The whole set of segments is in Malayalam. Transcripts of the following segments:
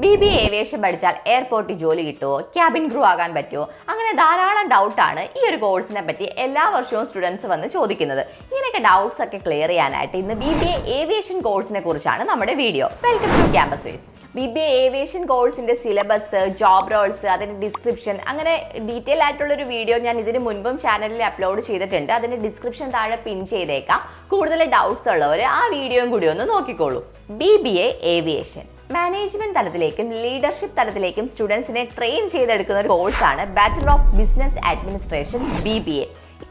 BBA ഏവിയേഷൻ പഠിച്ചാൽ എയർപോർട്ടിൽ ജോലി കിട്ടുമോ, ക്യാബിൻ ക്രൂ ആകാൻ പറ്റുമോ, അങ്ങനെ ധാരാളം ഡൗട്ടാണ് ഈ ഒരു കോഴ്സിനെ പറ്റി എല്ലാ വർഷവും സ്റ്റുഡൻസ് വന്ന് ചോദിക്കുന്നത്. ഇങ്ങനെയൊക്കെ ഡൗട്ട്സ് ഒക്കെ ക്ലിയർ ചെയ്യാനായിട്ട് ഇന്ന് BBA ഏവിയേഷൻ കോഴ്സിനെ കുറിച്ചാണ് നമ്മുടെ video. Welcome to campus ways. BBA aviation കോഴ്സിന്റെ സിലബസ്, ജോബ് റോൾസ്, അതിന്റെ ഡിസ്ക്രിപ്ഷൻ, അങ്ങനെ ഡീറ്റെയിൽ ആയിട്ടുള്ളൊരു വീഡിയോ ഞാൻ ഇതിന് മുൻപും ചാനലിൽ അപ്ലോഡ് ചെയ്തിട്ടുണ്ട്. അതിന്റെ ഡിസ്ക്രിപ്ഷൻ താഴെ പിൻ ചെയ്തേക്കാം. കൂടുതൽ ഡൗട്ട്സ് ഉള്ളവർ ആ വീഡിയോയും കൂടി ഒന്ന് നോക്കിക്കോളൂ. BBA ഏവിയേഷൻ മാനേജ്മെന്റ് തലത്തിലേക്കും ലീഡർഷിപ്പ് തലത്തിലേക്കും സ്റ്റുഡൻസിനെ ട്രെയിൻ ചെയ്തെടുക്കുന്ന ഒരു കോഴ്സാണ് bachelor of business administration BBA.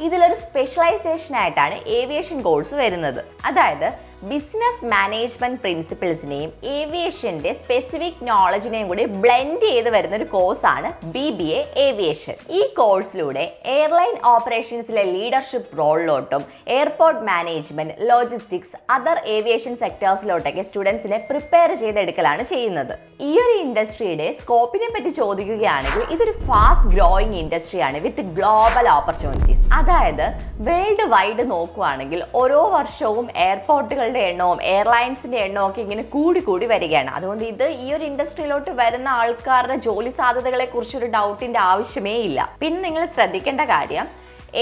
ഇതിലൊരു സ്പെഷ്യലൈസേഷൻ ആയിട്ടാണ് ഏവിയേഷൻ കോഴ്സ് വരുന്നത്. അതായത് ബിസിനസ് മാനേജ്മെന്റ് പ്രിൻസിപ്പിൾസിനെയും ഏവിയേഷന്റെ സ്പെസിഫിക് നോളജിനെയും കൂടി ബ്ലെൻഡ് ചെയ്ത് വരുന്ന ഒരു കോഴ്സാണ് BBA ഏവിയേഷൻ. ഈ കോഴ്സിലൂടെ എയർലൈൻ ഓപ്പറേഷൻസിലെ ലീഡർഷിപ്പ് റോളിലോട്ടും airport management, logistics, other aviation സെക്ടേഴ്സിലോട്ടൊക്കെ സ്റ്റുഡൻസിനെ പ്രിപ്പയർ ചെയ്തെടുക്കലാണ് ചെയ്യുന്നത്. ഈ ഒരു ഇൻഡസ്ട്രിയുടെ സ്കോപ്പിനെ പറ്റി ചോദിക്കുകയാണെങ്കിൽ ഇതൊരു ഫാസ്റ്റ് ഗ്രോയിങ് ഇൻഡസ്ട്രിയാണ് വിത്ത് ഗ്ലോബൽ ഓപ്പർച്യൂണിറ്റീസ്. അതായത് വേൾഡ് വൈഡ് നോക്കുകയാണെങ്കിൽ ഓരോ വർഷവും എയർപോർട്ടുകളുടെ എണ്ണവും എയർലൈൻസിന്റെ എണ്ണവും ഒക്കെ ഇങ്ങനെ കൂടി വരികയാണ്. അതുകൊണ്ട് ഈ ഒരു ഇൻഡസ്ട്രിയിലോട്ട് വരുന്ന ആൾക്കാരുടെ ജോലി സാധ്യതകളെ കുറിച്ചൊരു ഡൗട്ടിന്റെ ആവശ്യമേ ഇല്ല. പിന്നെ നിങ്ങൾ ശ്രദ്ധിക്കേണ്ട കാര്യം,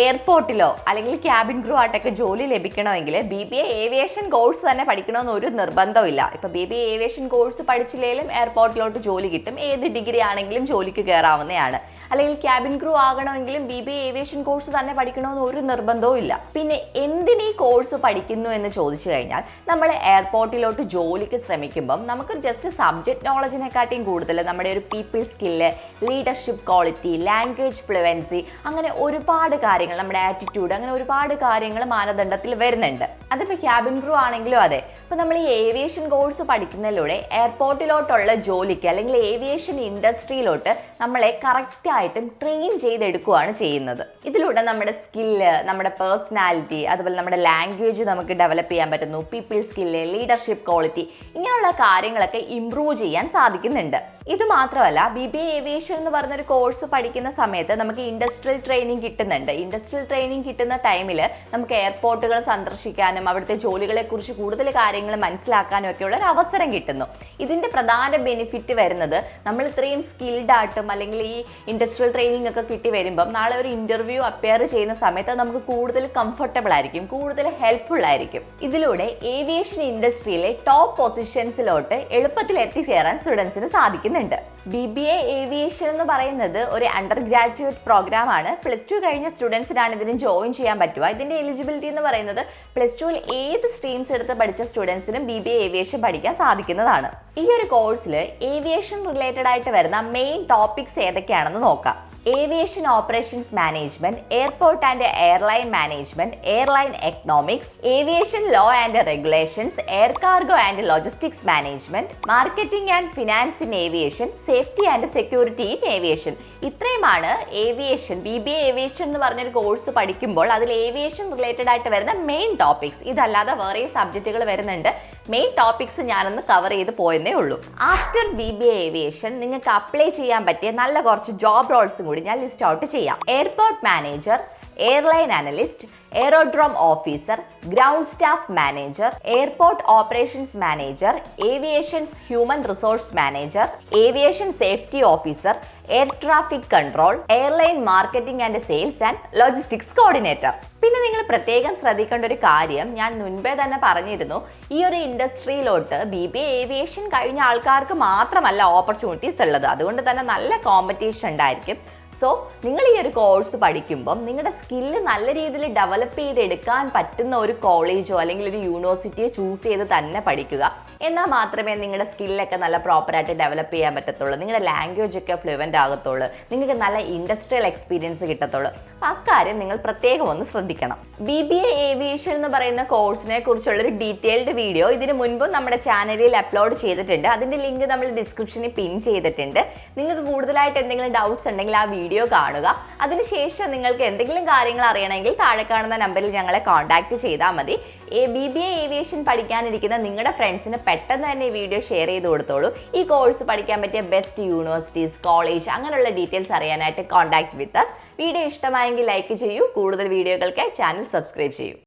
എയർപോർട്ടിലോ അല്ലെങ്കിൽ ക്യാബിൻ ക്രൂ ആയിട്ടൊക്കെ ജോലി ലഭിക്കണമെങ്കിൽ BBA ഏവിയേഷൻ കോഴ്സ് തന്നെ പഠിക്കണമെന്ന് ഒരു നിർബന്ധമില്ല. ഇപ്പൊ BBA ഏവിയേഷൻ കോഴ്സ് പഠിച്ചില്ലെങ്കിലും എയർപോർട്ടിലോട്ട് ജോലി കിട്ടും. ഏത് ഡിഗ്രി ആണെങ്കിലും ജോലിക്ക് കയറാവുന്നതാണ്. അല്ലെങ്കിൽ ക്യാബിൻ ക്രൂ ആകണമെങ്കിലും BBA ഏവിയേഷൻ കോഴ്സ് തന്നെ പഠിക്കണമെന്ന് ഒരു നിർബന്ധവും ഇല്ല. പിന്നെ എന്തിന് ഈ കോഴ്സ് പഠിക്കുന്നു എന്ന് ചോദിച്ചു കഴിഞ്ഞാൽ, നമ്മൾ എയർപോർട്ടിലോട്ട് ജോലിക്ക് ശ്രമിക്കുമ്പം നമുക്ക് ജസ്റ്റ് സബ്ജക്ട് നോളജിനെക്കാട്ടിയും കൂടുതൽ നമ്മുടെ ഒരു people skill, leadership quality, language fluency, അങ്ങനെ ഒരുപാട് കാര്യങ്ങൾ, നമ്മുടെ ആറ്റിറ്റ്യൂഡ്, അങ്ങനെ ഒരുപാട് കാര്യങ്ങൾ മാനദണ്ഡത്തിൽ വരുന്നുണ്ട്. അതിപ്പോൾ ക്യാബിൻ ക്രൂ ആണെങ്കിലും അതെ. ഇപ്പോൾ നമ്മൾ ഈ ഏവിയേഷൻ കോഴ്സ് പഠിക്കുന്നതിലൂടെ എയർപോർട്ടിലോട്ടുള്ള ജോലിക്ക് അല്ലെങ്കിൽ ഏവിയേഷൻ ഇൻഡസ്ട്രിയിലോട്ട് നമ്മളെ കറക്റ്റായിട്ടും ട്രെയിൻ ചെയ്തെടുക്കുകയാണ് ചെയ്യുന്നത്. ഇതിലൂടെ നമ്മുടെ സ്കില്ല്, നമ്മുടെ പേഴ്സണാലിറ്റി, അതുപോലെ നമ്മുടെ ലാംഗ്വേജ് നമുക്ക് ഡെവലപ്പ് ചെയ്യാൻ പറ്റുന്നു. പീപ്പിൾ സ്കില്ല്, ലീഡർഷിപ്പ് ക്വാളിറ്റി, ഇങ്ങനെയുള്ള കാര്യങ്ങളൊക്കെ ഇംപ്രൂവ് ചെയ്യാൻ സാധിക്കുന്നുണ്ട്. ഇത് മാത്രമല്ല, BBA ഏവിയേഷൻ എന്ന് പറഞ്ഞൊരു കോഴ്സ് പഠിക്കുന്ന സമയത്ത് നമുക്ക് ഇൻഡസ്ട്രിയൽ ട്രെയിനിങ് കിട്ടുന്നുണ്ട്. ഇൻഡസ്ട്രിയൽ ട്രെയിനിങ് കിട്ടുന്ന ടൈമിൽ നമുക്ക് എയർപോർട്ടുകൾ സന്ദർശിക്കാനും അവിടുത്തെ ജോലികളെ കുറിച്ച് കൂടുതൽ കാര്യങ്ങൾ മനസ്സിലാക്കാനും ഒക്കെയുള്ള ഒരു അവസരം കിട്ടുന്നു. ഇതിന്റെ പ്രധാന ബെനിഫിറ്റ് വരുന്നത്, നമ്മൾ ഇത്രയും സ്കിൽഡ് ആയിട്ടും അല്ലെങ്കിൽ ഈ ഇൻഡസ്ട്രിയൽ ട്രെയിനിങ് ഒക്കെ കിട്ടി വരുമ്പം നാളെ ഒരു ഇന്റർവ്യൂ അപ്പിയർ ചെയ്യുന്ന സമയത്ത് നമുക്ക് കൂടുതൽ കംഫർട്ടബിൾ ആയിരിക്കും, കൂടുതൽ ഹെൽപ്ഫുൾ ആയിരിക്കും. ഇതിലൂടെ ഏവിയേഷൻ ഇൻഡസ്ട്രിയിലെ ടോപ്പ് പൊസിഷൻസിലോട്ട് എളുപ്പത്തിൽ എത്തിച്ചേരാൻ സ്റ്റുഡൻസിന് സാധിക്കുന്നുണ്ട്. BBA ഏവിയേഷൻ എന്ന് പറയുന്നത് ഒരു അണ്ടർ ഗ്രാജുവേറ്റ് പ്രോഗ്രാം ആണ്. +2 കഴിഞ്ഞ സ്റ്റുഡൻസിനാണ് ഇതിന് ജോയിൻ ചെയ്യാൻ പറ്റുക. ഇതിന്റെ എലിജിബിലിറ്റി എന്ന് പറയുന്നത് +2ൽ ഏത് സ്ട്രീംസ് എടുത്ത് പഠിച്ച സ്റ്റുഡൻസിനും BBA ഏവിയേഷൻ പഠിക്കാൻ സാധിക്കുന്നതാണ്. ഈ ഒരു കോഴ്സിൽ ഏവിയേഷൻ റിലേറ്റഡ് ആയിട്ട് വരുന്ന മെയിൻ ടോപ്പിക്സ് ഏതൊക്കെയാണെന്ന് നോക്കാം. Aviation operations management, airport and airline management, airline economics, aviation law and regulations, air cargo and logistics management, marketing and finance in aviation, safety and security in aviation. ഇത്രയുമാണ് ഏവിയേഷൻ BBA ഏവിയേഷൻ എന്ന് പറഞ്ഞൊരു കോഴ്സ് പഠിക്കുമ്പോൾ അതിൽ ഏവിയേഷൻ റിലേറ്റഡ് ആയിട്ട് വരുന്ന മെയിൻ ടോപ്പിക്സ്. ഇതല്ലാതെ വേറെ സബ്ജക്റ്റുകൾ വരുന്നുണ്ട്. മെയിൻ ടോപ്പിക്സ് ഞാനൊന്ന് കവർ ചെയ്ത് പോയെന്നേ ഉള്ളൂ. ആഫ്റ്റർ BBA ഏവിയേഷൻ നിങ്ങൾക്ക് അപ്ലൈ ചെയ്യാൻ പറ്റിയ നല്ല കുറച്ച് ജോബ് റോൾസും കൂടി ഞാൻ ലിസ്റ്റ് ഔട്ട് ചെയ്യാം. Airport manager, airline analyst, aerodrome officer, ground staff manager, airport operations manager, aviation human resource manager, aviation safety officer, air traffic control, airline marketing and sales and logistics coordinator. പിന്നെ നിങ്ങൾ പ്രത്യേകം ശ്രദ്ധിക്കേണ്ട ഒരു കാര്യം, ഞാൻ മുൻപേ തന്നെ പറഞ്ഞിരുന്നു, ഈ ഒരു ഇൻഡസ്ട്രിയിലോട്ട് BBA ഏവിയേഷൻ കഴിഞ്ഞ ആൾക്കാർക്ക് മാത്രമല്ല ഓപ്പർച്യൂണിറ്റീസ് ഉള്ളത്. അതുകൊണ്ട് തന്നെ നല്ല കോമ്പറ്റീഷൻ ഉണ്ടായിരിക്കും. സോ നിങ്ങൾ ഈ ഒരു കോഴ്സ് പഠിക്കുമ്പം നിങ്ങളുടെ സ്കില്ല് നല്ല രീതിയിൽ ഡെവലപ്പ് ചെയ്തെടുക്കാൻ പറ്റുന്ന ഒരു കോളേജോ അല്ലെങ്കിൽ ഒരു യൂണിവേഴ്സിറ്റിയോ ചൂസ് ചെയ്ത് തന്നെ പഠിക്കുക. എന്നാൽ മാത്രമേ നിങ്ങളുടെ സ്കില്ലൊക്കെ നല്ല പ്രോപ്പറായിട്ട് ഡെവലപ്പ് ചെയ്യാൻ പറ്റത്തുള്ളൂ, നിങ്ങളുടെ ലാംഗ്വേജ് ഒക്കെ ഫ്ലുവൻ്റ് ആകത്തുള്ളൂ, നിങ്ങൾക്ക് നല്ല ഇൻഡസ്ട്രിയൽ എക്സ്പീരിയൻസ് കിട്ടത്തുള്ളൂ. അപ്പം അക്കാര്യം നിങ്ങൾ പ്രത്യേകം ഒന്ന് ശ്രദ്ധിക്കണം. BBA ഏവിയേഷൻ എന്ന് പറയുന്ന കോഴ്സിനെ കുറിച്ചുള്ളൊരു ഡീറ്റെയിൽഡ് വീഡിയോ ഇതിന് മുൻപും നമ്മുടെ ചാനലിൽ അപ്ലോഡ് ചെയ്തിട്ടുണ്ട്. അതിൻ്റെ ലിങ്ക് നമ്മൾ ഡിസ്ക്രിപ്ഷനിൽ പിൻ ചെയ്തിട്ടുണ്ട്. നിങ്ങൾക്ക് കൂടുതലായിട്ട് എന്തെങ്കിലും ഡൗട്ട്സ് ഉണ്ടെങ്കിൽ ആ വീഡിയോ കാണുക. അതിനുശേഷം നിങ്ങൾക്ക് എന്തെങ്കിലും കാര്യങ്ങൾ അറിയണമെങ്കിൽ താഴെ കാണുന്ന നമ്പറിൽ ഞങ്ങളെ കോൺടാക്ട് ചെയ്താൽ മതി. BBA ഏവിയേഷൻ പഠിക്കാനിരിക്കുന്ന നിങ്ങളുടെ ഫ്രണ്ട്സിന് പെട്ടെന്ന് തന്നെ ഈ വീഡിയോ ഷെയർ ചെയ്ത് കൊടുത്തോളൂ. ഈ കോഴ്സ് പഠിക്കാൻ പറ്റിയ ബെസ്റ്റ് യൂണിവേഴ്സിറ്റീസ്, കോളേജ്, അങ്ങനെയുള്ള ഡീറ്റെയിൽസ് അറിയാനായിട്ട് കോൺടാക്ട് വിത്ത് അസ്. വീഡിയോ ഇഷ്ടമായെങ്കിൽ ലൈക്ക് ചെയ്യൂ. കൂടുതൽ വീഡിയോകൾക്കായി ചാനൽ സബ്സ്ക്രൈബ് ചെയ്യൂ.